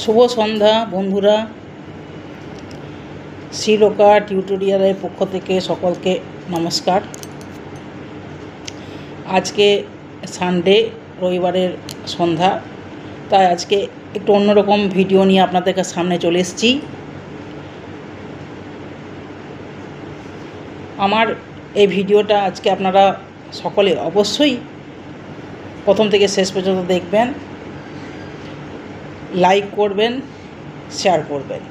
শুভ সন্ধ্যা বন্ধুরা। শ্রীলোকা টিউটোরিয়ালের পক্ষ থেকে সকলকে নমস্কার। আজকে সানডে, রবিবারের সন্ধ্যা, তাই আজকে একটু অন্যরকম ভিডিও নিয়ে আপনাদের সামনে চলে এসেছি। আমার এই ভিডিওটা আজকে আপনারা সকলে অবশ্যই প্রথম থেকে শেষ পর্যন্ত দেখবেন, লাইক করবেন, শেয়ার করবেন।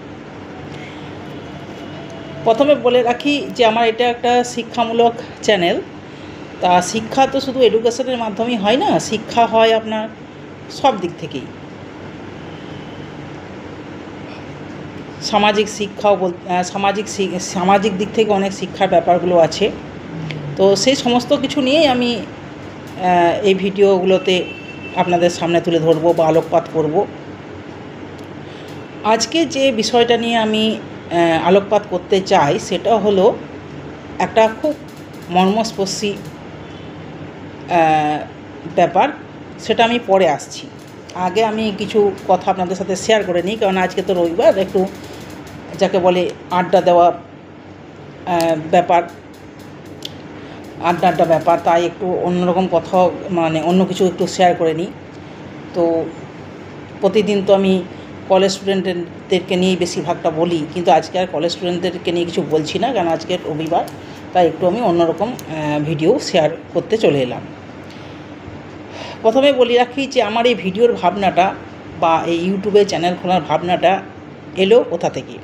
প্রথমে বলে রাখি যে আমার এটা একটা শিক্ষামূলক চ্যানেল। তা শিক্ষা তো শুধু এডুকেশনের মাধ্যমেই হয় না, শিক্ষা হয় আপনার সব দিক থেকেই। সামাজিক শিক্ষাও সামাজিক দিক থেকে অনেক শিক্ষার ব্যাপারগুলো আছে। তো সেই সমস্ত কিছু নিয়েই আমি এই ভিডিওগুলোতে আপনাদের সামনে তুলে ধরবো বা আলোকপাত করব। আজকে যে বিষয়টা নিয়ে আমি আলোকপাত করতে চাই সেটা হলো একটা খুব মর্মস্পর্শী ব্যাপার। সেটা আমি পরে আসছি, আগে আমি কিছু কথা আপনাদের সাথে শেয়ার করে নিই, কারণ আজকে তো রবিবার, একটু যাকে বলে আড্ডা দেওয়া ব্যাপার, আড্ডা ব্যাপার, তাই একটু অন্যরকম কথা, মানে অন্য কিছু একটু শেয়ার করে নিই। তো প্রতিদিন তো আমি কলেজ স্টুডেন্টদেরকে নিয়েই বেশিরভাগটা বলি, কিন্তু আজকে আর কলেজ স্টুডেন্টদেরকে নিয়ে কিছু বলছি না, কারণ আজকে রবিবার, তাই একটু আমি অন্যরকম ভিডিও শেয়ার করতে চলে এলাম। প্রথমে বলি রাখি যে আমার এই ভিডিওর ভাবনাটা বা এই ইউটিউবে চ্যানেল খোলার ভাবনাটা এলো কোথা থেকে।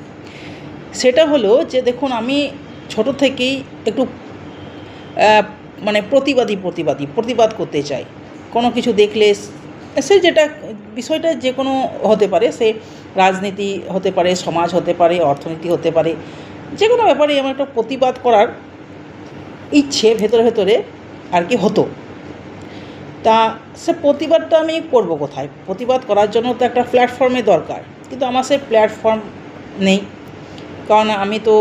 সেটা হলো যে দেখুন, আমি ছোট থেকেই একটু মানে প্রতিবাদ করতে চাই। কোনো কিছু দেখলে সে যেটা বিষয়টা যে কোনো হতে পারে, সে রাজনীতি হতে পারে, সমাজ হতে পারে, অর্থনীতি হতে পারে, যে কোনো ব্যাপারে আমার একটা প্রতিবাদ করার ইচ্ছে ভেতরে আর কি হতো। তা সে প্রতিবাদটা আমি করব কোথায়? প্রতিবাদ করার জন্য তো একটা প্ল্যাটফর্মের দরকার, কিন্তু আমার সেই প্ল্যাটফর্ম নেই, কারণ আমি তো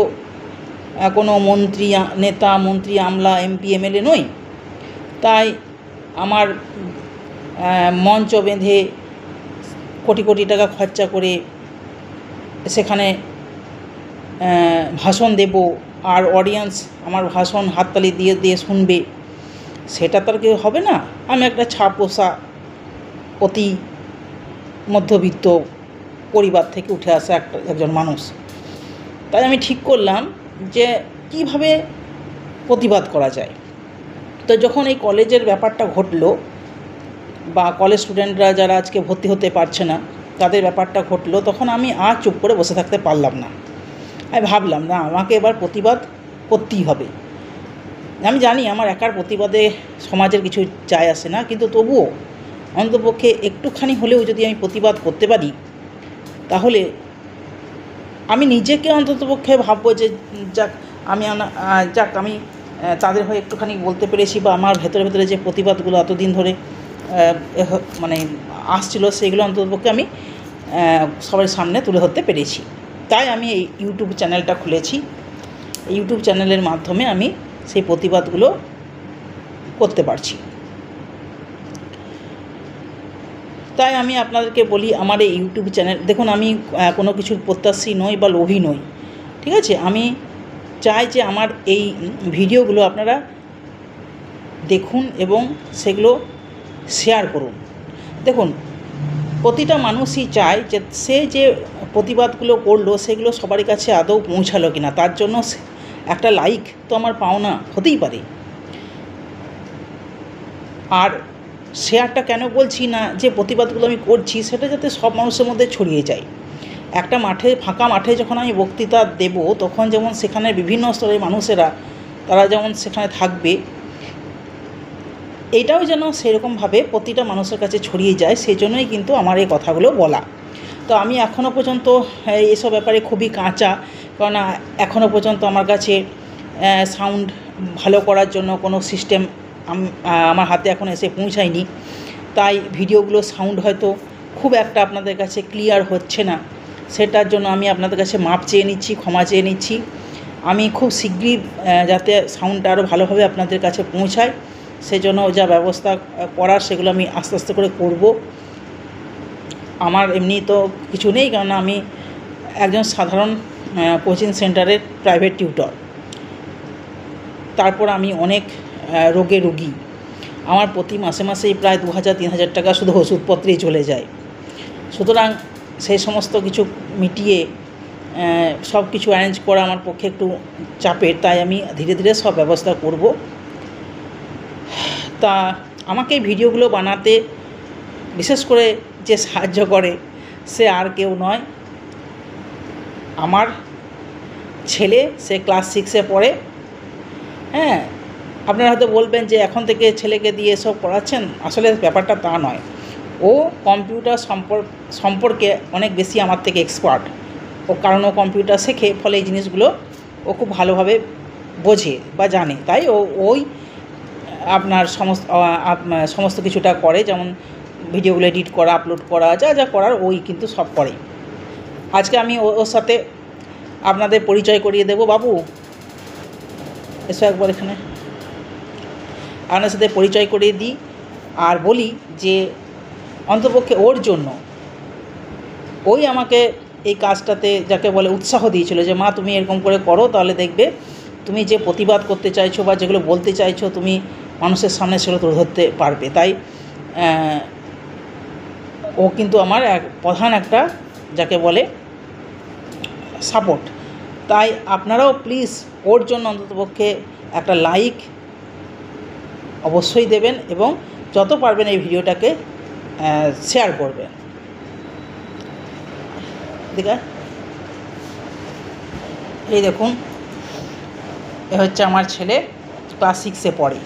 কোনো নেতা মন্ত্রী আমলা এমপি এমএলএ নই। তাই আমার মঞ্চ বেঁধে কোটি কোটি টাকা খরচা করে সেখানে ভাষণ দেব, আর অডিয়েন্স আমার ভাষণ হাততালি দিয়ে শুনবে, সেটা তো আর কেউ হবে না। আমি একটা ছাপোষা অতি মধ্যবিত্ত পরিবার থেকে উঠে আসা একজন মানুষ। তাই আমি ঠিক করলাম যে কিভাবে প্রতিবাদ করা যায়। তো যখন এই কলেজের ব্যাপারটা ঘটলো, বা কলেজ স্টুডেন্টরা যারা আজকে ভর্তি হতে পারছে না তাদের ব্যাপারটা ঘটলো, তখন আমি আর চুপ করে বসে থাকতে পারলাম না। আমি ভাবলাম, না, আমাকে এবার প্রতিবাদ করতেই হবে। আমি জানি আমার একার প্রতিবাদে সমাজের কিছু যায় আসে না, কিন্তু তবুও অন্ততপক্ষে একটুখানি হলেও যদি আমি প্রতিবাদ করতে পারি, তাহলে আমি নিজেকে অন্ততপক্ষে ভাববো যে আমি তাদের হয়ে একটুখানি বলতে পেরেছি, বা আমার ভেতরে যে প্রতিবাদগুলো এতদিন ধরে মানে আসছিল, সেগুলো অন্ততপক্ষে আমি সবার সামনে তুলে ধরতে পেরেছি। তাই আমি এই ইউটিউব চ্যানেলটা খুলেছি। এই ইউটিউব চ্যানেলের মাধ্যমে আমি সেই প্রতিবাদগুলো করতে পারছি। তাই আমি আপনাদেরকে বলি, আমার এই ইউটিউব চ্যানেল দেখুন, আমি কোনো কিছুর প্রত্যাশী নই বা লোভী নই, ঠিক আছে? আমি চাই যে আমার এই ভিডিওগুলো আপনারা দেখুন এবং সেগুলো শেয়ার করুন। দেখুন, প্রতিটা মানুষই চায় যে সে যে প্রতিবাদগুলো করলো সেগুলো সবারই কাছে আদৌ পৌঁছালো কিনা, তার জন্য একটা লাইক তো আমার পাওনা হতেই পারে। আর শেয়ারটা কেন বলছি না, যে প্রতিবাদগুলো আমি করছি সেটা যাতে সব মানুষের মধ্যে ছড়িয়ে যায়। একটা ফাঁকা মাঠে যখন আমি বক্তৃতা দেব, তখন যেমন সেখানে বিভিন্ন স্তরের মানুষেরা তারা যেমন সেখানে থাকবে, এইটাও যেন সেরকমভাবে প্রতিটা মানুষের কাছে ছড়িয়ে যায়, সেই জন্যই কিন্তু আমার এই কথাগুলো বলা। তো আমি এখনও পর্যন্ত এসব ব্যাপারে খুবই কাঁচা, কারণ এখনও পর্যন্ত আমার কাছে সাউন্ড ভালো করার জন্য কোনো সিস্টেম আমার হাতে এখন এসে পৌঁছায়নি। তাই ভিডিওগুলো সাউন্ড হয়তো খুব একটা আপনাদের কাছে ক্লিয়ার হচ্ছে না, সেটার জন্য আমি আপনাদের কাছে মাপ চেয়ে নিচ্ছি, ক্ষমা চেয়ে নিচ্ছি। আমি খুব শীঘ্রই যাতে সাউন্ডটা আরও ভালোভাবে আপনাদের কাছে পৌঁছায়, সেজন্য যা ব্যবস্থা করার সেগুলো আমি আস্তে আস্তে করে করব। আমার এমনি তো কিছু নেই, কারণ আমি একজন সাধারণ কোচিং সেন্টারের প্রাইভেট টিউটর। তারপর আমি অনেক রোগে রোগী। আমার প্রতি মাসে মাসেই প্রায় 2000-3000 টাকা শুধু ওষুধপত্রেই চলে যায়। সুতরাং সেই সমস্ত কিছু মিটিয়ে সব কিছু অ্যারেঞ্জ করা আমার পক্ষে একটু চাপের, তাই আমি ধীরে ধীরে সব ব্যবস্থা করব। তা আমাকে এই ভিডিওগুলো বানাতে বিশেষ করে যে সাহায্য করে সে আর কেউ নয়, আমার ছেলে। সে ক্লাস 6-এ পড়ে। হ্যাঁ, আপনারা হয়তো বলবেন যে এখন থেকে ছেলেকে দিয়ে এসব পড়াচ্ছেন। আসলে ব্যাপারটা তা নয়। ও কম্পিউটার সম্পর্কে অনেক বেশি আমার থেকে এক্সপার্ট। কারণ ও কম্পিউটার শেখে, ফলে এই জিনিসগুলো ও খুব ভালোভাবে বোঝে বা জানে। তাই ওই আপনার সমস্ত কিছুটা করে, যেমন ভিডিওগুলো এডিট করা, আপলোড করা, যা যা করার ওই কিন্তু সব করে। আজকে আমি ওর সাথে আপনাদের পরিচয় করিয়ে দেব। বাবু, এসো একবার এখানে। আপনার সাথে পরিচয় করিয়ে দিই আর বলি যে অন্তপক্ষে ওর জন্য ওই আমাকে এই কাজটাতে যাকে বলে উৎসাহ দিয়েছিল যে মা তুমি এরকম করে করো, তাহলে দেখবে তুমি যে প্রতিবাদ করতে চাইছো বা যেগুলো বলতে চাইছো তুমি মানুষের সামনে সেগুলো তুলে ধরতে পারবে। তাই ও কিন্তু আমার প্রধান একটা যাকে বলে সাপোর্ট। তাই আপনারাও প্লিজ ওর জন্য অন্ততপক্ষে একটা লাইক অবশ্যই দেবেন এবং যত পারবেন এই ভিডিওটাকে শেয়ার করবেন। এই দেখুন, এ হচ্ছে আমার ছেলে, ক্লাস 6-এ পড়ে।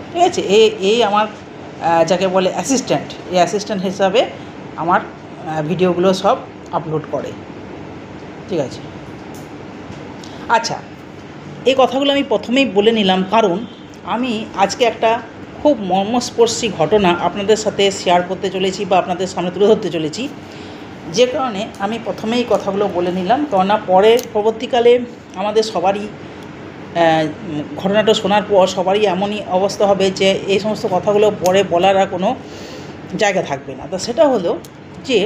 ঠিক আছে, এই আমার যাকে বলে অ্যাসিস্ট্যান্ট। এই অ্যাসিস্ট্যান্ট হিসাবে আমার ভিডিওগুলো সব আপলোড করে। ঠিক আছে, আচ্ছা, এই কথাগুলো আমি প্রথমেই বলে নিলাম, কারণ আমি আজকে একটা খুব মর্মস্পর্শী ঘটনা আপনাদের সাথে শেয়ার করতে চলেছি বা আপনাদের সামনে তুলে ধরতে চলেছি। যে কারণে আমি প্রথমেই কথাগুলো বলে নিলাম, কেননা পরবর্তীকালে আমাদের সবারই ঘটনাটা শোনার পর সবারই এমনই অবস্থা হবে যে এই সমস্ত কথাগুলো পরে বলার আর কোনো জায়গা থাকবে না। তা সেটা হলো যে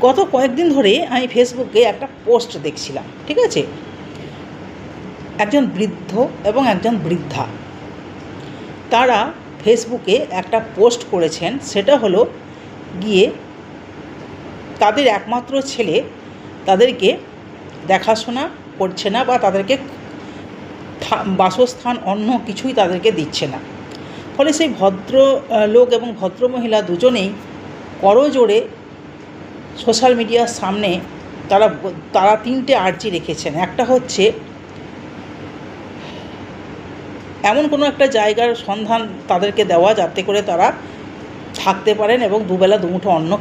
গত কয়েকদিন ধরে আমি ফেসবুকে একটা পোস্ট দেখছিলাম। ঠিক আছে, একজন বৃদ্ধ এবং একজন বৃদ্ধা তারা ফেসবুকে একটা পোস্ট করেছেন। সেটা হলো গিয়ে তাদের একমাত্র ছেলে তাদেরকে দেখাশোনা করছে না বা তাদেরকে বাসস্থান অন্য কিছুই তাদেরকে দিচ্ছে না। ফলে সেই ভদ্র লোক এবং ভদ্রমহিলা দুজনেই করজোড়ে সোশ্যাল মিডিয়ার সামনে তারা 3টে আর্জি রেখেছেন। একটা হচ্ছে এমন কোনো একটা জায়গার সন্ধান তাদেরকে দেওয়া যাতে করে তারা থাকতে পারেন এবং দুবেলা দুমুঠো অন্ন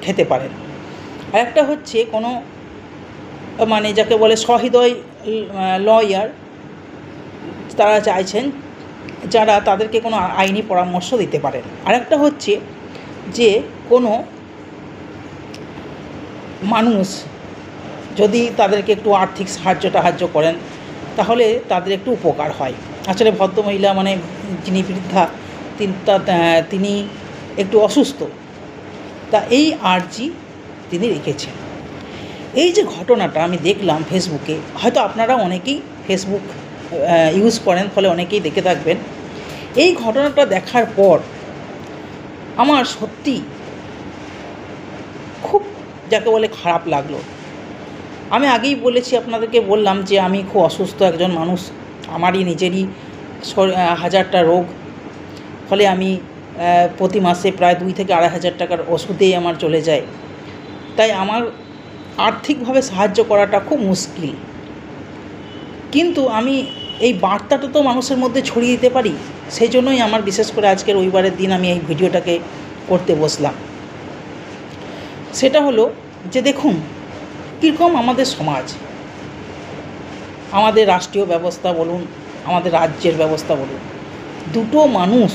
খেতে পারেন। আর একটা হচ্ছে কোনো মানে যাকে বলে সহৃদয় লয়ার তারা চাইছেন যারা তাদেরকে কোনো আইনি পরামর্শ দিতে পারেন। আরেকটা হচ্ছে যে কোনো মানুষ যদি তাদেরকে একটু আর্থিক সাহায্য করেন তাহলে তাদের একটু উপকার হয়। আসলে ভদ্রমহিলা মানে যিনি বৃদ্ধা তিনি একটু অসুস্থ, তা এই আর্জি তিনি রেখেছেন। এই যে ঘটনাটা আমি দেখলাম ফেসবুকে, হয়তো আপনারা অনেকেই ফেসবুক ইউজ করেন, ফলে অনেকেই দেখে থাকবেন। এই ঘটনাটা দেখার পর আমার সত্যি খুব যাকে বলে খারাপ লাগলো। আমি আগেই বলেছি, আপনাদেরকে বললাম যে আমি খুব অসুস্থ একজন মানুষ, আমারই নিজেরই 1000টা রোগ, ফলে আমি প্রতি মাসে প্রায় 2 থেকে 2500 টাকার ওষুধেই আমার চলে যায়। তাই আমার আর্থিকভাবে সাহায্য করাটা খুব মুশকিল, কিন্তু আমি এই বার্তাটা তো মানুষের মধ্যে ছড়িয়ে দিতে পারি। সেই জন্যই আমার বিশেষ করে আজকে রবিবারের দিন আমি এই ভিডিওটাকে করতে বসলাম। সেটা হলো যে দেখুন কীরকম আমাদের সমাজ, আমাদের রাষ্ট্রীয় ব্যবস্থা বলুন, আমাদের রাজ্যের ব্যবস্থা বলুন, দুটো মানুষ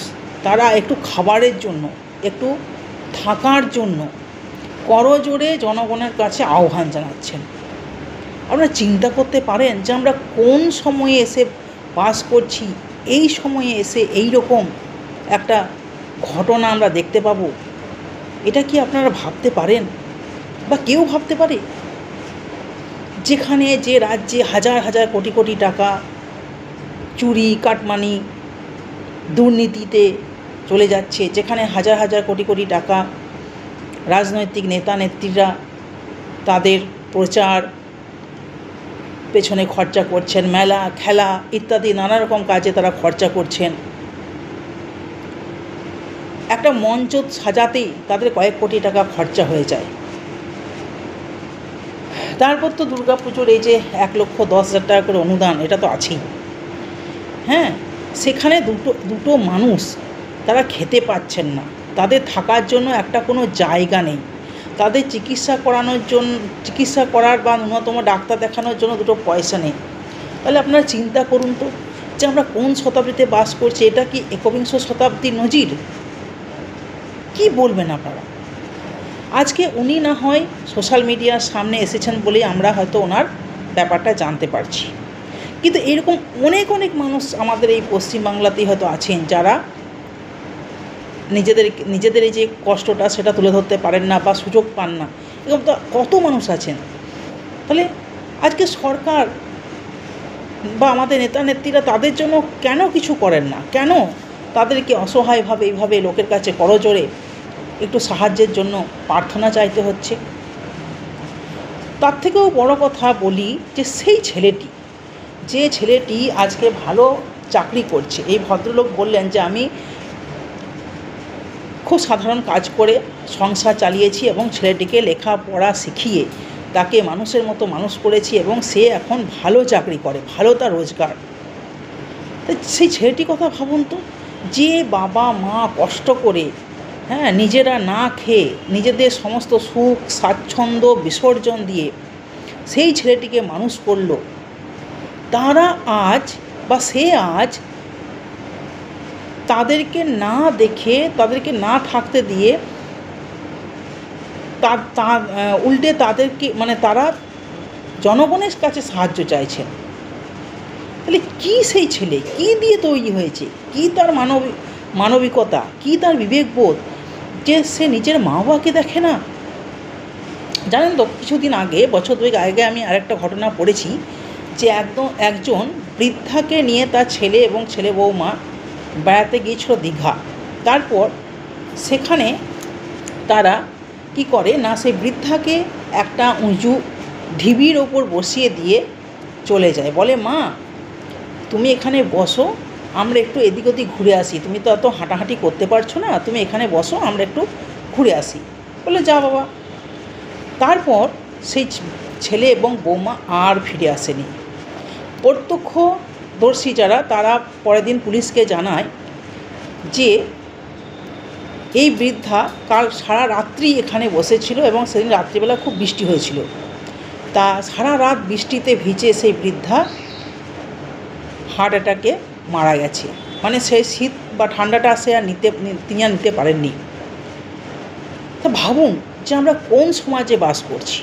তারা একটু খাবারের জন্য, একটু থাকার জন্য করজোড়ে জনগণের কাছে আহ্বান জানাচ্ছেন। আপনারা চিন্তা করতে পারেন যে আমরা কোন সময়ে এসে বাস করছি, এই সময়ে এসে এই রকম একটা ঘটনা আমরা দেখতে পাবো। এটা কি আপনারা ভাবতে পারেন বা কেউ ভাবতে পারে? যেখানে যে রাজ্যে হাজার হাজার কোটি কোটি টাকা চুরি কাটমানি দুর্নীতিতে চলে যাচ্ছে, যেখানে হাজার হাজার কোটি কোটি টাকা রাজনৈতিক নেতা নেত্রীরা তাদের প্রচার পেছনে খরচা করছেন, মেলা খেলা ইত্যাদি নানা রকম কাজে তারা খরচা করছেন, একটা মঞ্চ সাজাতেই তাদের কয়েক কোটি টাকা খরচা হয়ে যায়। তারপর তো দুর্গাপুজোর এই যে 1,10,000 টাকা করে অনুদান, এটা তো আছেই। হ্যাঁ, সেখানে দুটো মানুষ তারা খেতে পাচ্ছেন না, তাদের থাকার জন্য একটা কোনো জায়গা নেই, তাদের চিকিৎসা করার বা ন্যূনতম ডাক্তার দেখানোর জন্য দুটো পয়সা নেই। তাহলে আপনারা চিন্তা করুন তো যে আমরা কোন শতাব্দীতে বাস করছি? এটা কি একবিংশ শতাব্দীর নজির? কি বলবেন আপনারা? আজকে উনি না হয় সোশ্যাল মিডিয়ার সামনে এসেছেন বলেই আমরা হয়তো ওনার ব্যাপারটা জানতে পারছি, কিন্তু এরকম অনেক অনেক মানুষ আমাদের এই পশ্চিমবাংলাতেই হয়তো আছেন যারা নিজেদের এই যে কষ্টটা সেটা তুলে ধরতে পারেন না বা সুযোগ পান না। এরকম তো কত মানুষ আছেন। তাহলে আজকে সরকার বা আমাদের নেতা নেত্রীরা তাদের জন্য কেন কিছু করেন না? কেন তাদেরকে অসহায়ভাবে এইভাবে লোকের কাছে করজোড়ে একটু সাহায্যের জন্য প্রার্থনা চাইতে হচ্ছে? তার থেকেও বড় কথা বলি যে সেই ছেলেটি আজকে ভালো চাকরি করছে। এই ভদ্রলোক বললেন যে আমি খুব সাধারণ কাজ করে সংসার চালিয়েছি এবং ছেলেটিকে লেখাপড়া শিখিয়ে তাকে মানুষের মতো মানুষ করেছি এবং সে এখন ভালো চাকরি করে, ভালো তার রোজগার। তো সেই ছেলেটির কথা ভাবুন তো, যে বাবা মা কষ্ট করে নিজেরা না খেয়ে নিজেদের সমস্ত সুখ স্বাচ্ছন্দ্য বিসর্জন দিয়ে সেই ছেলেটিকে মানুষ করলো, তারা আজ বা সে আজ তাদেরকে না দেখে তাদেরকে না থাকতে দিয়ে উল্টে তাদেরকে তারা জনগণের কাছে সাহায্য চাইছেন। তাহলে কী সেই ছেলে কী দিয়ে তৈরি হয়েছে? কী তার মানবিকতা, কী তার বিবেকবোধ যে সে নিজের মা বাবাকে দেখে না? জানেন তো, কিছুদিন আগে, বছর দুয়েক আগে আমি আরেকটা ঘটনা পড়েছি যে একজন বৃদ্ধাকে নিয়ে তার ছেলে এবং ছেলে বৌমা বেড়াতে গিয়েছিল দীঘা। তারপর সেখানে তারা কি করে না, সেই বৃদ্ধাকে একটা উঁচু ঢিবির ওপর বসিয়ে দিয়ে চলে যায়, বলে মা তুমি এখানে বসো, আমরা একটু এদিক ওদিক ঘুরে আসি, তুমি তো এত হাঁটাহাঁটি করতে পারছো না, তুমি এখানে বসো, আমরা একটু ঘুরে আসি। বলে যা বাবা। তারপর সেই ছেলে এবং বৌমা আর ফিরে আসেনি। প্রত্যক্ষদর্শী যারা, তারা পরের দিন পুলিশকে জানায় যে এই বৃদ্ধা কাল সারা রাত্রি এখানে বসেছিল এবং সেদিন রাত্রিবেলা খুব বৃষ্টি হয়েছিল। তা সারা রাত বৃষ্টিতে ভিজে সেই বৃদ্ধা হার্ট অ্যাটাকে মারা গেছে। সেই শীত বা ঠান্ডাটা সে আর তিনি নিতে পারেননি। তা ভাবুন যে আমরা কোন সমাজে বাস করছি।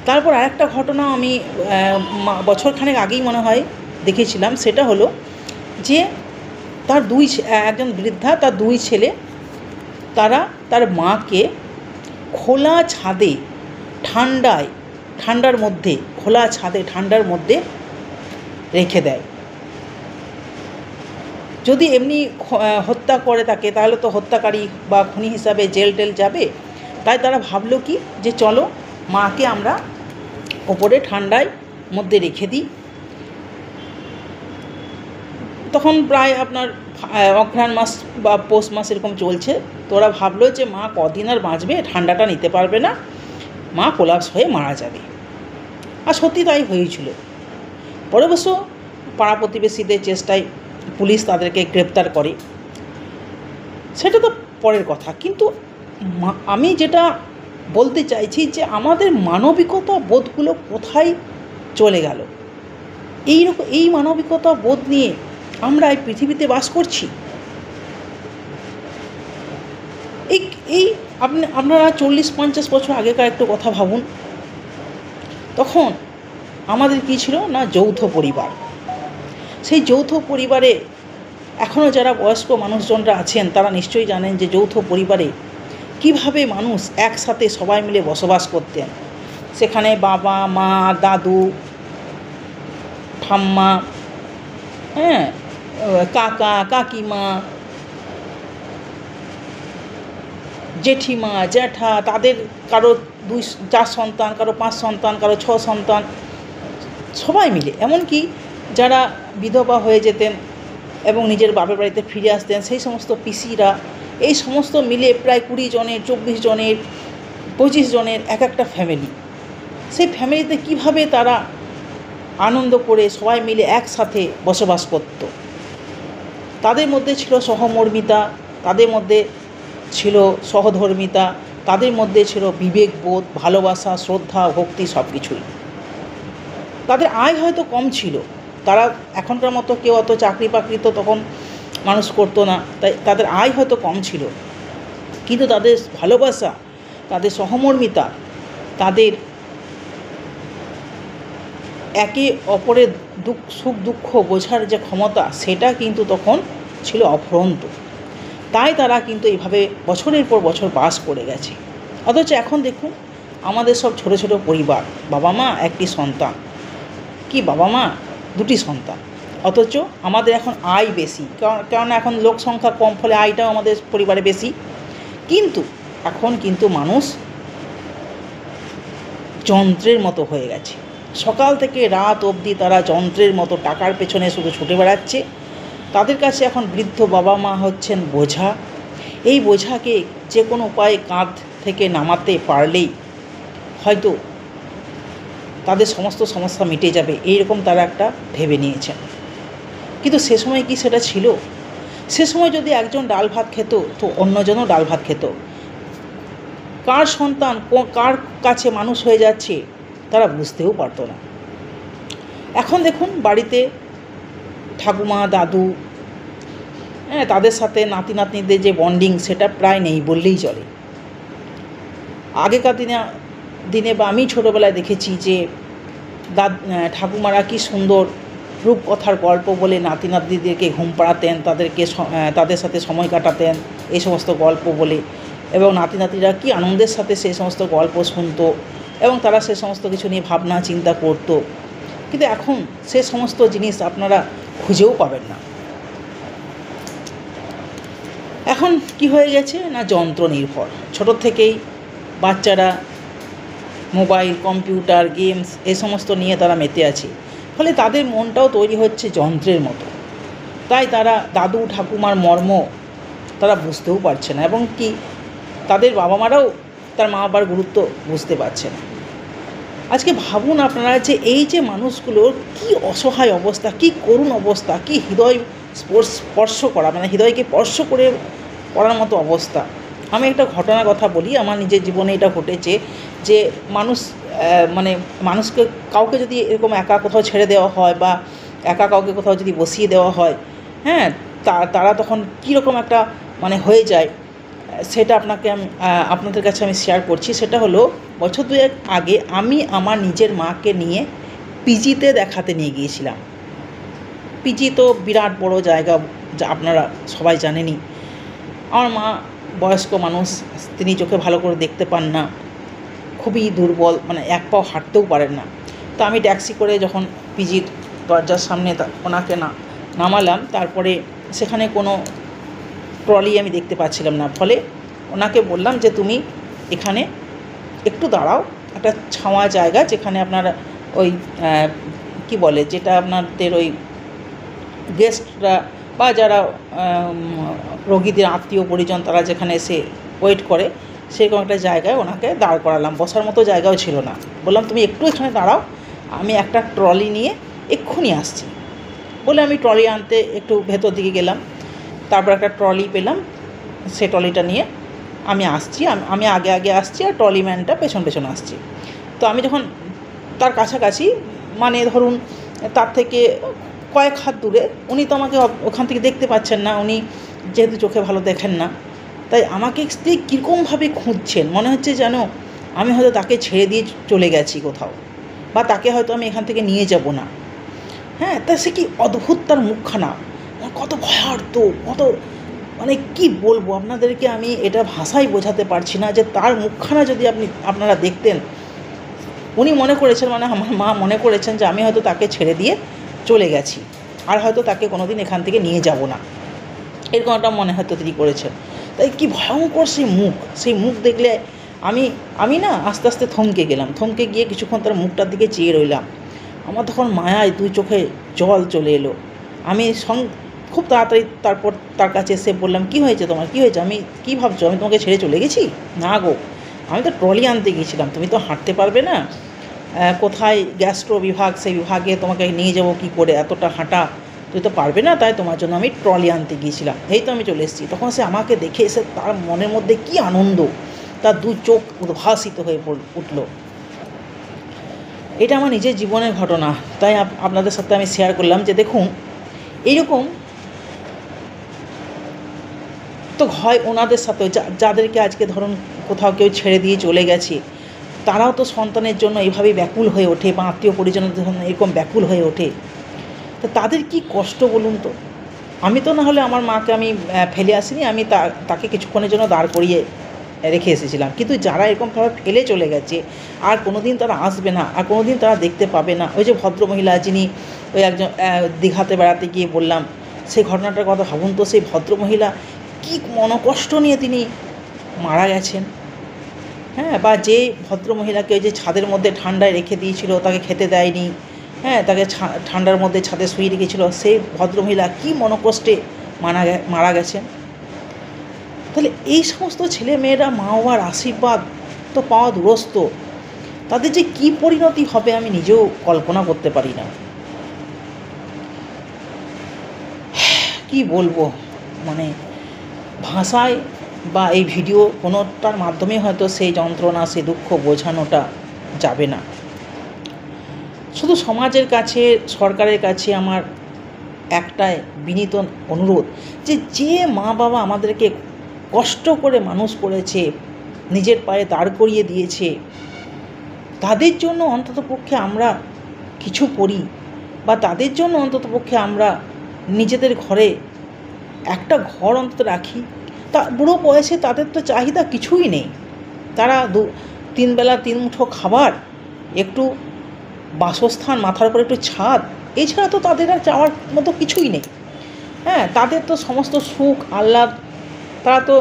তারপর আরেকটা ঘটনা আমি বছরখানেক আগেই মনে হয় দেখেছিলাম। সেটা হলো যে একজন বৃদ্ধা, তার দুই ছেলে, তারা তার মাকে খোলা ছাদে ঠান্ডার মধ্যে ঠান্ডার মধ্যে রেখে দেয়। যদি এমনি হত্যা করে তাকে, তাহলে তো হত্যাকারী বা খুনি হিসাবে জেল টেল যাবে। তাই তারা ভাবলো কি যে চলো মাকে আমরা ওপরে ঠান্ডার মধ্যে রেখে দিই। তখন প্রায় আপনার অঘ্রাণ মাস বা পৌষ মাস এরকম চলছে। তো ওরা ভাবলো যে মা কদিন আর বাঁচবে, ঠান্ডাটা নিতে পারবে না, মা কোলাপস হয়ে মারা যাবে। আর সত্যি তাই হয়েছিল। পরে অবশ্য পাড়া প্রতিবেশীদের চেষ্টায় পুলিশ তাদেরকে গ্রেপ্তার করে, সেটা তো পরের কথা। কিন্তু আমি যেটা বলতে চাইছি যে আমাদের মানবিকতা বোধগুলো কোথায় চলে গেল? এই মানবিকতা বোধ নিয়ে আমরা এই পৃথিবীতে বাস করছি। আপনারা 40-50 বছর আগেকার একটু কথা ভাবুন। তখন আমাদের কী ছিল না, যৌথ পরিবার। সেই যৌথ পরিবারে এখনও যারা বয়স্ক মানুষজনরা আছেন তারা নিশ্চয়ই জানেন যে যৌথ পরিবারে কিভাবে মানুষ একসাথে সবাই মিলে বসবাস করতেন। সেখানে বাবা, মা, দাদু, ঠাম্মা, হ্যাঁ, কাকা, কাকিমা, জেঠিমা, জ্যাঠা, তাদের কারো 2-4 সন্তান, কারো 5 সন্তান, কারো 6 সন্তান, সবাই মিলে, এমনকি যারা বিধবা হয়ে যেতেন এবং নিজের বাপের বাড়িতে ফিরে আসতেন, সেই সমস্ত পিসিরা, এই সমস্ত মিলে প্রায় 20 জনের, 24 জনের, 25 জনের এক একটা ফ্যামিলি। সেই ফ্যামিলিতে কিভাবে তারা আনন্দ করে সবাই মিলে একসাথে বসবাস করত। তাদের মধ্যে ছিল সহমর্মিতা, তাদের মধ্যে ছিল সহধর্মিতা, তাদের মধ্যে ছিল বিবেকবোধ, ভালোবাসা, শ্রদ্ধা, ভক্তি, সব কিছুই। তাদের আয় হয়তো কম ছিল, তারা এখনকার মতো কেউ অত চাকরি বাকরি তো তখন মানুষ করতো না, তাই তাদের আয় হয়তো কম ছিল, কিন্তু তাদের ভালোবাসা, তাদের সহমর্মিতা, তাদের একে অপরের সুখ দুঃখ বোঝার যে ক্ষমতা, সেটা কিন্তু তখন ছিল অফুরন্ত। তাই তারা কিন্তু এইভাবে বছরের পর বছর বাস করে গেছে। অথচ এখন দেখুন, আমাদের সব ছোট ছোট পরিবার, বাবা মা, একটি সন্তান, কি বাবা মা, 2টি সন্তান, অথচ আমাদের এখন আয় বেশি, কারণ এখন লোক সংখ্যা কম, ফলে আয়টাও আমাদের পরিবারে বেশি। কিন্তু এখন কিন্তু মানুষ যন্ত্রের মতো হয়ে গেছে। সকাল থেকে রাত অবধি তারা যন্ত্রের মতো টাকার পেছনে শুধু ছুটে বেড়াচ্ছে। তাদের কাছে এখন বৃদ্ধ বাবা মা হচ্ছেন বোঝা। এই বোঝাকে যে কোনো উপায়ে কাঁধ থেকে নামাতে পারলেই হয়তো তাদের সমস্ত সমস্যা মিটে যাবে, এইরকম তারা একটা ভেবে নিয়েছেন। কিন্তু সে সময় কি সেটা ছিল? সে সময় যদি একজন ডাল ভাত খেত, তো অন্যজনও ডাল ভাত খেত। কার সন্তান কার কাছে মানুষ হয়ে যাচ্ছে তারা বুঝতেও পারতো না। এখন দেখুন, বাড়িতে ঠাকুমা, দাদু, হ্যাঁ, তাদের সাথে নাতি নাতনিদের যে বন্ডিং, সেটা প্রায় নেই বললেই চলে। আগেকার দিনে বা আমি ছোটোবেলায় দেখেছি যে ঠাকুমারা কি সুন্দর রূপকথার গল্প বলে নাতি নাতনিদেরকে ঘুম পাড়াতেন, তাদের সাথে সময় কাটাতেন এই সমস্ত গল্প বলে, এবং নাতি নাতিরা কি আনন্দের সাথে সেই সমস্ত গল্প শুনতো এবং তারা সে সমস্ত কিছু নিয়ে ভাবনা চিন্তা করত। কিন্তু এখন সে সমস্ত জিনিস আপনারা খুঁজেও পাবেন না। এখন কি হয়ে গেছে না, যন্ত্র নির্ভর। ছোট থেকেই বাচ্চারা মোবাইল, কম্পিউটার, গেমস এই সমস্ত নিয়ে তারা মেতে আছে, ফলে তাদের মনটাও তৈরি হচ্ছে যন্ত্রের মতো। তাই তারা দাদু ঠাকুমার মর্ম তারা বুঝতেও পারছে না, এবং কি তাদের বাবা মারাও তার মা বাবার গুরুত্ব বুঝতে পারছে না। আজকে ভাবুন আপনারা যে এই যে মানুষগুলোর কি অসহায় অবস্থা, কি করুণ অবস্থা, কি হৃদয় স্পর্শ করা, মানে হৃদয়কে স্পর্শ করে করার মতো অবস্থা। আমি একটা ঘটনার কথা বলি, আমার নিজের জীবনে এটা ঘটেছে যে মানুষকে কাউকে যদি এরকম একা কোথাও ছেড়ে দেওয়া হয় বা একা কাউকে কোথাও যদি বসিয়ে দেওয়া হয়, হ্যাঁ, তারা তখন কীরকম একটা হয়ে যায়, সেটা আপনাদের কাছে আমি শেয়ার করছি। সেটা হলো, বছর 2 আগে আমি আমার নিজের মাকে নিয়ে পিজিতে দেখাতে নিয়ে গিয়েছিলাম। পিজি তো বিরাট বড় জায়গা, যা আপনারা সবাই জানেনই। আমার মা বয়স্ক মানুষ, তিনি চোখে ভালো করে দেখতে পান না, খুবই দুর্বল, এক পাও হাঁটতেও পারেন না। তো আমি ট্যাক্সি করে যখন পিজির দরজার সামনে ওনাকে নামালাম, তারপরে সেখানে কোনো ট্রলি আমি দেখতে পাচ্ছিলাম না, ফলে ওনাকে বললাম যে তুমি এখানে একটু দাঁড়াও, একটা ছাওয়া জায়গা যেখানে আপনার ওই কি বলে, যেটা আপনাদের ওই গেস্টরা বা যারা রোগীদের আত্মীয় পরিজন তারা যেখানে এসে ওয়েট করে, সেরকম একটা জায়গায় ওনাকে দাঁড় করালাম। বসার মতো জায়গাও ছিল না। বললাম তুমি একটু এখানে দাঁড়াও, আমি একটা ট্রলি নিয়ে এক্ষুনি আসছি বলে আমি ট্রলি আনতে একটু ভেতর দিকে গেলাম। তারপর একটা ট্রলি পেলাম, সে ট্রলিটা নিয়ে আমি আসছি, আমি আগে আসছি আর ট্রলিম্যানটা পেছন আসছি। তো আমি যখন তার কাছাকাছি, ধরুন তার থেকে কয়েক হাত দূরে, উনি তো আমাকে ওখান থেকে দেখতে পাচ্ছেন না, উনি যেহেতু চোখে ভালো দেখেন না, তাই আমাকে ঠিক কীরকমভাবে খুঁজছেন, মনে হচ্ছে যেন আমি হয়তো তাকে ছেড়ে দিয়ে চলে গেছি কোথাও, বা তাকে হয়তো আমি এখান থেকে নিয়ে যাব না। হ্যাঁ, তা সে কি অদ্ভুত তার মুখখানা, কত ভয়ার্ত, কত মানে কি বলবো আপনাদেরকে, আমি এটা ভাষায় বোঝাতে পারছি না যে তার মুখখানা যদি আপনারা দেখতেন। উনি মনে করেছেন, মানে আমার মা মনে করেছেন যে আমি হয়তো তাকে ছেড়ে দিয়ে চলে গেছি, আর হয়তো তাকে কোনো দিন এখান থেকে নিয়ে যাব না, এরকম একটা মনে হয়তো তিনি করেছেন। তাই কি ভয়ঙ্কর সেই মুখ দেখলে আমি না আস্তে আস্তে থমকে গেলাম। থমকে গিয়ে কিছুক্ষণ তার মুখটার দিকে চেয়ে রইলাম। আমার তখন মায়ায় 2 চোখে জল চলে এলো। আমি খুব তাড়াতাড়ি তারপর তার কাছে এসে বললাম, কী হয়েছে তোমার, কী হয়েছে? আমি কী ভাবছো আমি তোমাকে ছেড়ে চলে গেছি? না গো, আমি তো ট্রলি আনতে গিয়েছিলাম, তুমি তো হাঁটতে পারবে না, কোথায় গ্যাস্ট্রো বিভাগ, সেই বিভাগে তোমাকে নিয়ে যাবো কী করে, এতটা হাঁটা তুই তো পারবে না, তাই তোমার জন্য আমি ট্রলি আনতে গিয়েছিলাম, এই তো আমি চলে এসেছি। তখন সে আমাকে দেখে এসে তার মনের মধ্যে কী আনন্দ, তার 2 চোখ উদ্ভাসিত হয়ে উঠল। এটা আমার নিজের জীবনের ঘটনা, তাই আপনাদের সাথে আমি শেয়ার করলাম যে দেখুন, এইরকম তো হয় ওনাদের সাথেও, যাদেরকে আজকে ধরুন কোথাও কেউ ছেড়ে দিয়ে চলে গেছে, তারাও তো সন্তানের জন্য এইভাবেই ব্যাকুল হয়ে ওঠে, বা আত্মীয় পরিজনের জন্য এরকম ব্যাকুল হয়ে ওঠে। তো তাদের কি কষ্ট বলুন তো। আমি তো না হলে আমার মাকে আমি ফেলে আসিনি, আমি তাকে কিছুক্ষণের জন্য দাঁড় করিয়ে রেখে এসেছিলাম, কিন্তু যারা এরকমভাবে ফেলে চলে গেছে, আর কোনো দিন তারা আসবে না, আর কোনো দিন তারা দেখতে পাবে না। ওই যে ভদ্রমহিলা, যিনি ওই একজন দীঘাতে বেড়াতে গিয়ে বললাম, সেই ঘটনাটার কথা ভাবুন তো। সেই ভদ্রমহিলা কী মনকষ্ট নিয়ে তিনি মারা গেছেন। হ্যাঁ, বা যে ভদ্রমহিলাকে ওই যে ছাদের মধ্যে ঠান্ডায় রেখে দিয়েছিল, তাকে খেতে দেয়নি, হ্যাঁ, তাকে ঠান্ডার মধ্যে ছাদে শুয়ে রেখেছিল, সেই ভদ্রমহিলা কী মনকষ্টে মারা গেছেন। তাহলে এই সমস্ত ছেলে মেয়েরা মা বাবার আশীর্বাদ তো পাওয়া দুরস্ত, তাদের যে কী পরিণতি হবে আমি নিজেও কল্পনা করতে পারি না। কি বলবো, মানে ভাষায় বা এই ভিডিও কোনোটার মাধ্যমে হয়তো সেই যন্ত্রণা, সেই দুঃখ বোঝানোটা যাবে না। শুধু সমাজের কাছে, সরকারের কাছে আমার একটাই বিনীত অনুরোধ, যে মা বাবা আমাদেরকে কষ্ট করে মানুষ করেছে, নিজের পায়ে দাঁড় করিয়ে দিয়েছে, তাদের জন্য অন্ততপক্ষে আমরা কিছু করি, বা তাদের জন্য অন্ততপক্ষে আমরা নিজেদের ঘরে একটা ঘর অন্তত রাখি। তা বুড়ো বয়সে তাদের তো চাহিদা কিছুই নেই, তারা 3 বেলা 3 মুঠো খাবার, একটু বাসস্থান, মাথার উপর একটু ছাদ, এছাড়া তো তাদের আর চাওয়ার মতো কিছুই নেই। হ্যাঁ, তাদের তো সমস্ত সুখ আহ্লাদ তারা তো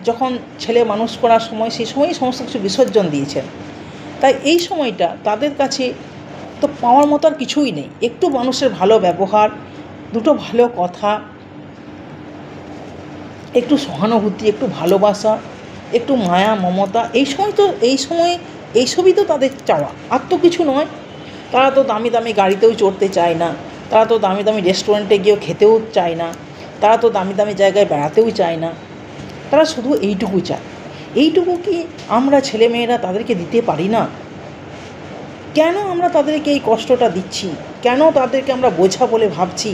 যখন ছেলে মানুষ করার সময়, সেই সময়ই সমস্ত কিছু বিসর্জন দিয়েছেন। তাই এই সময়টা তাদের কাছে তো পাওয়ার মতো আর কিছুই নেই। একটু মানুষের ভালো ব্যবহার, 2টো ভালো কথা, একটু সহানুভূতি, একটু ভালোবাসা, একটু মায়া মমতা, এইসবই তো তাদের চাওয়া, আর তো কিছু নয়। তারা তো দামি দামি গাড়িতেও চড়তে চায় না, তারা তো দামি দামি রেস্টুরেন্টে গিয়েও খেতেও চায় না, তারা তো দামি দামি জায়গায় বেড়াতেও চায় না, তারা শুধু এইটুকু চায়। এইটুকু কি আমরা ছেলেমেয়েরা তাদেরকে দিতে পারি না? কেন আমরা তাদেরকে এই কষ্টটা দিচ্ছি? কেন তাদেরকে আমরা বোঝা বলে ভাবছি?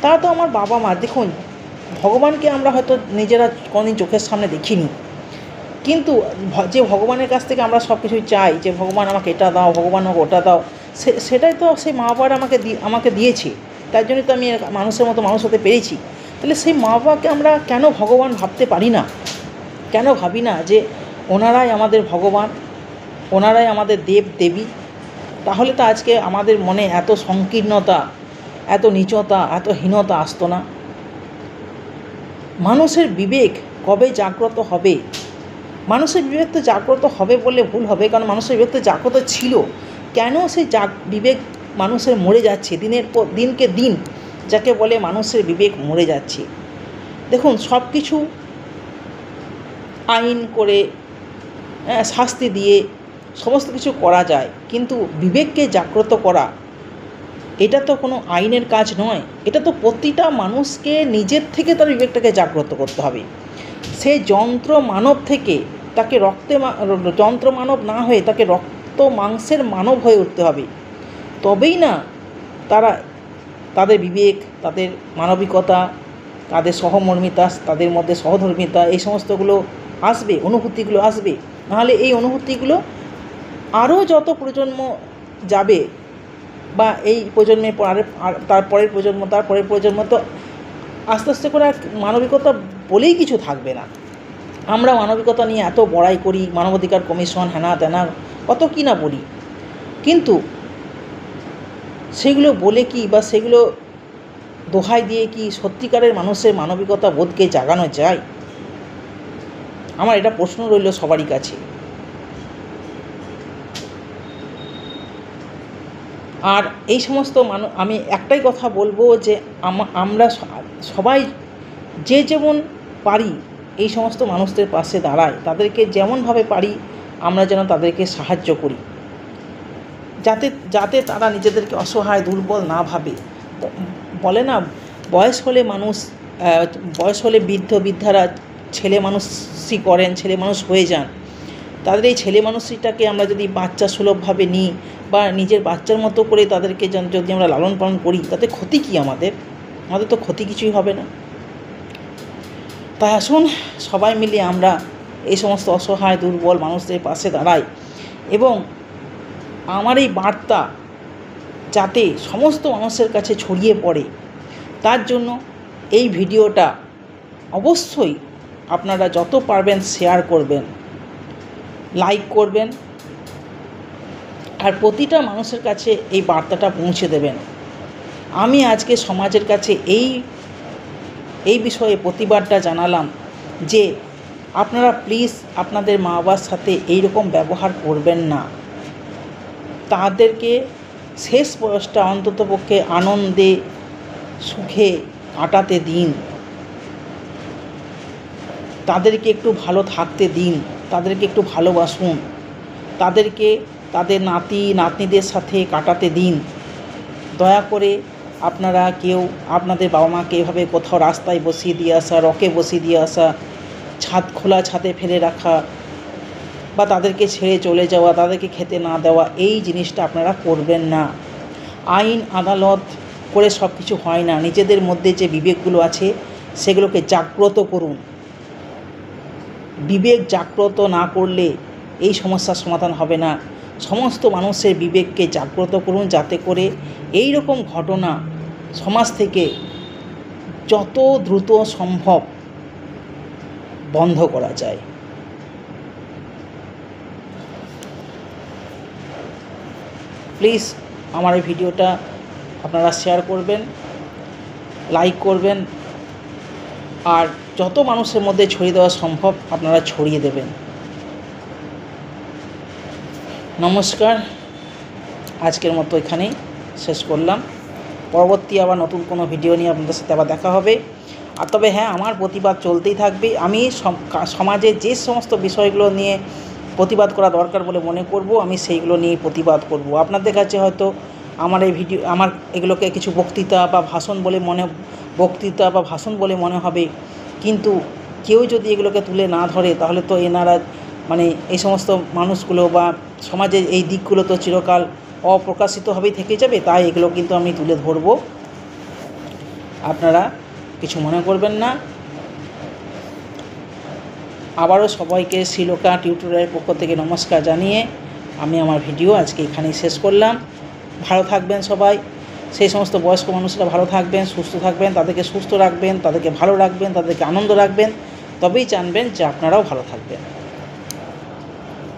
তারা তো আমার বাবা মা। দেখুন, ভগবানকে আমরা হয়তো নিজেরা কোনোদিন চোখের সামনে দেখিনি, কিন্তু যে ভগবানের কাছ থেকে আমরা সব কিছুই চাই, যে ভগবান আমাকে এটা দাও, ভগবান আমাকে ওটা দাও, সেটাই তো সেই মা বাবারা আমাকে দিয়েছে। তার জন্যই তো আমি মানুষের মতো মানুষ হতে পেরেছি। তাহলে সেই মা বাবাকে আমরা কেন ভগবান ভাবতে পারি না? কেন ভাবি না যে ওনারাই আমাদের ভগবান, ওনারাই আমাদের দেব দেবী? তাহলে তো আজকে আমাদের মনে এত সংকীর্ণতা, এত নীচতা, এত হীনতা আসতো না। মানুষের বিবেক কবে জাগ্রত হবে? মানুষের বিবেক তো জাগ্রত হবে বললে ভুল হবে, কারণ মানুষের বিবেক তো জাগ্রত ছিল। কেন সেই বিবেক মানুষের মরে যাচ্ছে দিনকে দিন, যাকে বলে মানুষের বিবেক মরে যাচ্ছে। দেখুন, সব কিছু আইন করে, শাস্তি দিয়ে সমস্ত কিছু করা যায়, কিন্তু বিবেককে জাগ্রত করা এটা তো কোনো আইনের কাজ নয়। এটা তো প্রতিটা মানুষকে নিজের থেকে তার বিবেকটাকে জাগ্রত করতে হবে। সে যন্ত্র মানব থেকে তাকে যন্ত্র মানব না হয়ে তাকে রক্ত মাংসের মানব হয়ে উঠতে হবে। তবেই না তাদের বিবেক, তাদের মানবিকতা, তাদের সহমর্মিতা, তাদের মধ্যে সহধর্মিতা, এই সমস্তগুলো আসবে, অনুভূতিগুলো আসবে। নাহলে এই অনুভূতিগুলো আরও যত প্রজন্ম যাবে, বা এই প্রজন্মের তার পরের প্রজন্ম, তার পরের প্রজন্ম, তো আস্তে আস্তে করে মানবিকতা বলেই কিছু থাকবে না। আমরা মানবিকতা নিয়ে এত বড়াই করি, মানবাধিকার কমিশন হ্যানা ত্যানা কত কী না বলি, কিন্তু সেগুলো বলে কি বা সেগুলো দোহাই দিয়ে কি সত্যিকারের মানুষের মানবিকতা বোধকে জাগানো যায়? আমার এটা প্রশ্ন রইল সবারই কাছে। আর এই সমস্ত আমি একটাই কথা বলবো যে আমরা সবাই যে যেমন পারি এই সমস্ত মানুষদের পাশে দাঁড়াই, তাদেরকে যেমনভাবে পারি আমরা যেন তাদেরকে সাহায্য করি, যাতে যাতে তারা নিজেদেরকে অসহায় দুর্বল না ভাবে। বলে না, বয়স হলে বৃদ্ধারা ছেলে মানুষই করেন, ছেলে মানুষ হয়ে যান। তাদের এই ছেলে মানুষটাকে আমরা যদি বাচ্চা সুলভভাবে নিই বা নিজের বাচ্চার মতো করে তাদেরকে যদি আমরা লালন পালন করি, তাতে ক্ষতি কী? আমাদের তো ক্ষতি কিছুই হবে না। তাই আসুন সবাই মিলে আমরা এই সমস্ত অসহায় দুর্বল মানুষদের পাশে দাঁড়াই, এবং আমার এই বার্তা যাতে সমস্ত মানুষের কাছে ছড়িয়ে পড়ে, তার জন্য এই ভিডিওটা অবশ্যই আপনারা যত পারবেন শেয়ার করবেন, লাইক করবেন, আর প্রতিটা মানুষের কাছে এই বার্তাটা পৌঁছে দেবেন। আমি আজকে সমাজের কাছে এই বিষয়ে প্রতিবাদটা জানালাম যে আপনারা প্লিজ আপনাদের মা বাবার সাথে এইরকম ব্যবহার করবেন না। তাদেরকে শেষ বয়সটা অন্ততপক্ষে আনন্দে সুখে কাটাতে দিন, তাদেরকে একটু ভালো থাকতে দিন, তাদেরকে একটু ভালোবাসুন, তাদেরকে তাদের নাতনিদের সাথে কাটাতে দিন। দয়া করে আপনারা কেউ আপনাদের বাবা মাকে এভাবে কোথাও রাস্তায় বসিয়ে দিয়ে আসা, রকে বসিয়ে দিয়ে আসা, খোলা ছাদে ফেলে রাখা, বা তাদেরকে ছেড়ে চলে যাওয়া, তাদেরকে খেতে না দেওয়া, এই জিনিসটা আপনারা করবেন না। আইন আদালত করে সব কিছু হয় না। নিজেদের মধ্যে যে বিবেকগুলো আছে সেগুলোকে জাগ্রত করুন। বিবেক জাগ্রত না করলে এই সমস্যার সমাধান হবে না। সমস্ত মানুষের বিবেককে জাগ্রত করুন, যাতে করে এই রকম ঘটনা সমাজ থেকে যত দ্রুত সম্ভব বন্ধ করা যায়। প্লিজ আমার এই ভিডিওটা আপনারা শেয়ার করবেন, লাইক করবেন, আর যত মানুষের মধ্যে ছড়িয়ে দেওয়া সম্ভব আপনারা ছড়িয়ে দেবেন। নমস্কার, আজকের মতো এখানেই শেষ করলাম। পরবর্তী আবার নতুন কোনো ভিডিও নিয়ে আপনাদের সাথে আবার দেখা হবে। আর তবে হ্যাঁ, আমার প্রতিবাদ চলতেই থাকবে। আমি সমাজে যে সমস্ত বিষয়গুলো নিয়ে প্রতিবাদ করা দরকার বলে মনে করব, আমি সেইগুলো নিয়ে প্রতিবাদ করব। আপনাদের কাছে হয়তো আমার এগুলোকে কিছু বক্তৃতা বা ভাষণ বলে মনে হবে, কিন্তু কেউ যদি এগুলোকে তুলে না ধরে তাহলে তো এনারা এই সমস্ত মানুষগুলো বা সমাজের এই দিকগুলো তো চিরকাল অপ্রকাশিতভাবেই থেকে যাবে। তাই এগুলো কিন্তু আমি তুলে ধরব, আপনারা কিছু মনে করবেন না। আবারও সবাইকে শ্রীলোকা টিউটোরিয়ালের পক্ষ থেকে নমস্কার জানিয়ে আমি আমার ভিডিও আজকে এখানেই শেষ করলাম। ভালো থাকবেন সবাই, সেই সমস্ত বয়স্ক মানুষরা ভালো থাকবেন, সুস্থ থাকবেন, তাদেরকে সুস্থ রাখবেন, তাদেরকে ভালো রাখবেন, তাদেরকে আনন্দ রাখবেন, তবেই জানবেন যে আপনারাও ভালো থাকবেন।